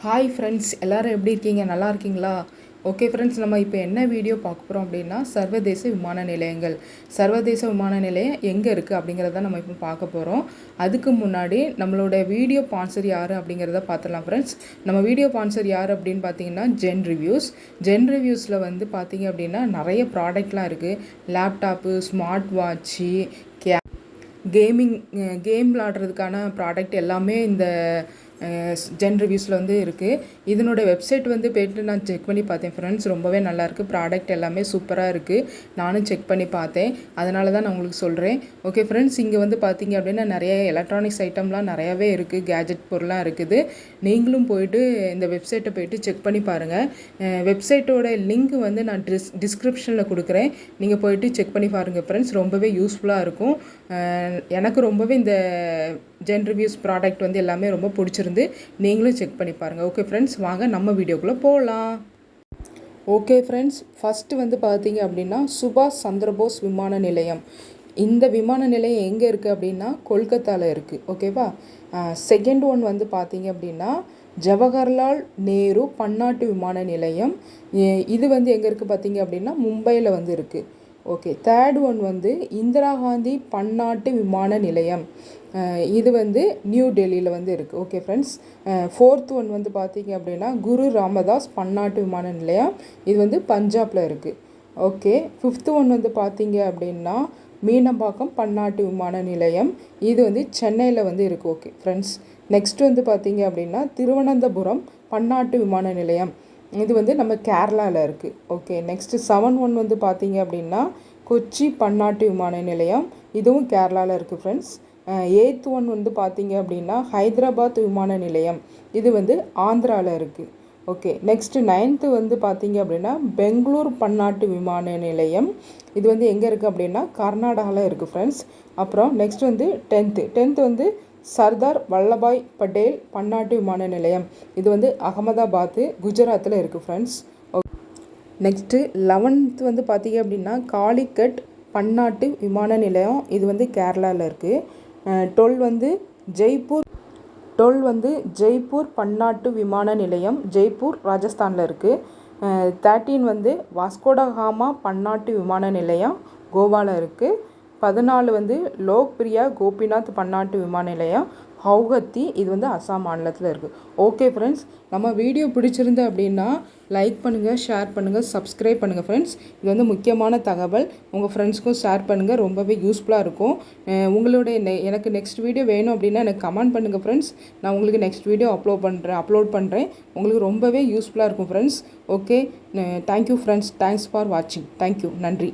Hi friends, எல்லோரும் எப்படி இருக்கீங்க? நல்லா இருக்கீங்களா? ஓகே ஃப்ரெண்ட்ஸ், நம்ம இப்போ என்ன வீடியோ பார்க்க போகிறோம் அப்படின்னா சர்வதேச விமான நிலையங்கள். சர்வதேச விமான நிலையம் எங்கே இருக்குது அப்படிங்கிறத நம்ம இப்போ பார்க்க போகிறோம். அதுக்கு முன்னாடி நம்மளோட வீடியோ ஸ்பான்சர் யார் அப்படிங்கிறத பார்த்துடலாம் ஃப்ரெண்ட்ஸ். நம்ம வீடியோ ஸ்பான்சர் யார் அப்படின்னு பார்த்தீங்கன்னா ஜென் ரிவ்யூஸ். ஜென் ரிவ்யூஸில் வந்து பார்த்தீங்க அப்படின்னா நிறைய ப்ராடக்ட்லாம் இருக்குது. லேப்டாப்பு, ஸ்மார்ட் வாட்ச்சு, கேம் விளாடுறதுக்கான ப்ராடக்ட் எல்லாமே இந்த ஜென் ரிவ்யூஸில் வந்து இருக்குது. இதனோட வெப்சைட் வந்து போய்ட்டு நான் செக் பண்ணி பார்த்தேன் ஃப்ரெண்ட்ஸ். ரொம்பவே நல்லாயிருக்கு. ப்ராடக்ட் எல்லாமே சூப்பராக இருக்குது. நானும் செக் பண்ணி பார்த்தேன். அதனால தான் நான் உங்களுக்கு சொல்கிறேன். ஓகே ஃப்ரெண்ட்ஸ், இங்கே வந்து பார்த்தீங்க அப்படின்னா நிறைய எலக்ட்ரானிக்ஸ் ஐட்டம்லாம் நிறையாவே இருக்குது. கேஜெட் பொருளாக இருக்குது. நீங்களும் போயிட்டு இந்த வெப்சைட்டை போய்ட்டு செக் பண்ணி பாருங்கள். வெப்சைட்டோட லிங்க் வந்து நான் டிஸ்கிரிப்ஷனில் கொடுக்குறேன். நீங்கள் போயிட்டு செக் பண்ணி பாருங்கள் ஃப்ரெண்ட்ஸ். ரொம்பவே யூஸ்ஃபுல்லாக இருக்கும். எனக்கு ரொம்பவே இந்த ஜென் ரிவ்யூஸ் ப்ராடக்ட் வந்து எல்லாமே ரொம்ப பிடிச்சிருந்து. நீங்களும் செக் பண்ணி பாருங்கள். ஓகே ஃப்ரெண்ட்ஸ், வாங்க நம்ம வீடியோக்குள்ளே போகலாம். ஓகே ஃப்ரெண்ட்ஸ், ஃபஸ்ட்டு வந்து பார்த்தீங்க அப்படின்னா சுபாஷ் சந்திரபோஸ் விமான நிலையம். இந்த விமான நிலையம் எங்கே இருக்குது அப்படின்னா கொல்கத்தாவில் இருக்குது. ஓகேவா? செகண்ட் ஒன் வந்து பார்த்தீங்க அப்படின்னா ஜவஹர்லால் நேரு பன்னாட்டு விமான நிலையம். இது வந்து எங்கே இருக்குது பார்த்தீங்க அப்படின்னா மும்பையில் வந்து இருக்குது. ஓகே, தேர்ட் ஒன் வந்து இந்திரா காந்தி பன்னாட்டு விமான நிலையம். இது வந்து நியூ டெல்லியில் வந்து இருக்குது. ஓகே ஃப்ரெண்ட்ஸ், ஃபோர்த் ஒன் வந்து பார்த்தீங்க அப்படின்னா குரு ராமதாஸ் பன்னாட்டு விமான நிலையம். இது வந்து பஞ்சாபில் இருக்குது. ஓகே, ஃபிஃப்த் ஒன் வந்து பார்த்தீங்க அப்படின்னா மீனம்பாக்கம் பன்னாட்டு விமான நிலையம். இது வந்து சென்னையில் வந்து இருக்குது. ஓகே ஃப்ரெண்ட்ஸ், நெக்ஸ்ட் வந்து பார்த்தீங்க அப்படின்னா திருவனந்தபுரம் பன்னாட்டு விமான நிலையம். இது வந்து நம்ம கேரளாவில் இருக்குது. ஓகே, நெக்ஸ்ட்டு 7 ஒன் வந்து பார்த்தீங்க அப்படின்னா கொச்சி பன்னாட்டு விமான நிலையம். இதுவும் கேரளாவில் இருக்குது ஃப்ரெண்ட்ஸ். 8th ஒன் வந்து பார்த்தீங்க அப்படின்னா ஹைதராபாத் விமான நிலையம். இது வந்து ஆந்திராவில் இருக்குது. ஓகே, நெக்ஸ்ட்டு 9th வந்து பார்த்தீங்க அப்படின்னா பெங்களூர் பன்னாட்டு விமான நிலையம். இது வந்து எங்கே இருக்குது அப்படின்னா கர்நாடகாவில் இருக்குது ஃப்ரெண்ட்ஸ். அப்புறம் நெக்ஸ்ட் வந்து 10th வந்து சர்தார் வல்லபாய் பட்டேல் பன்னாட்டு விமான நிலையம். இது வந்து அகமதாபாத்து குஜராத்தில் இருக்குது ஃப்ரெண்ட்ஸ். நெக்ஸ்ட்டு 11th வந்து பார்த்தீங்க அப்படின்னா காலிக்கட் பன்னாட்டு விமான நிலையம். இது வந்து கேரளாவில் இருக்குது. 12 வந்து ஜெய்ப்பூர் பன்னாட்டு விமான நிலையம். ஜெய்ப்பூர் ராஜஸ்தானில் இருக்குது. 13 வந்து வாஸ்கோடகாமா பன்னாட்டு விமான நிலையம் கோவாவில் இருக்குது. 14 வந்து லோக்பிரியா கோபிநாத் பன்னாட்டு விமான நிலையம் ஹவுகத்தி. இது வந்து அசாம் மாநிலத்தில் இருக்குது. ஓகே ஃப்ரெண்ட்ஸ், நம்ம வீடியோ பிடிச்சிருந்து அப்படின்னா லைக் பண்ணுங்கள், ஷேர் பண்ணுங்கள், சப்ஸ்கிரைப் பண்ணுங்கள் ஃப்ரெண்ட்ஸ். இது வந்து முக்கியமான தகவல். உங்கள் ஃப்ரெண்ட்ஸ்க்கும் ஷேர் பண்ணுங்கள். ரொம்பவே யூஸ்ஃபுல்லாக இருக்கும். உங்களுடைய எனக்கு நெக்ஸ்ட் வீடியோ வேணும் அப்படின்னா எனக்கு கமெண்ட் பண்ணுங்கள் ஃப்ரெண்ட்ஸ். நான் உங்களுக்கு நெக்ஸ்ட் வீடியோ அப்லோட் பண்ணுறேன். உங்களுக்கு ரொம்பவே யூஸ்ஃபுல்லாக இருக்கும் friends. Okay, thank you friends. Thanks for வாட்சிங். தேங்க்யூ. நன்றி.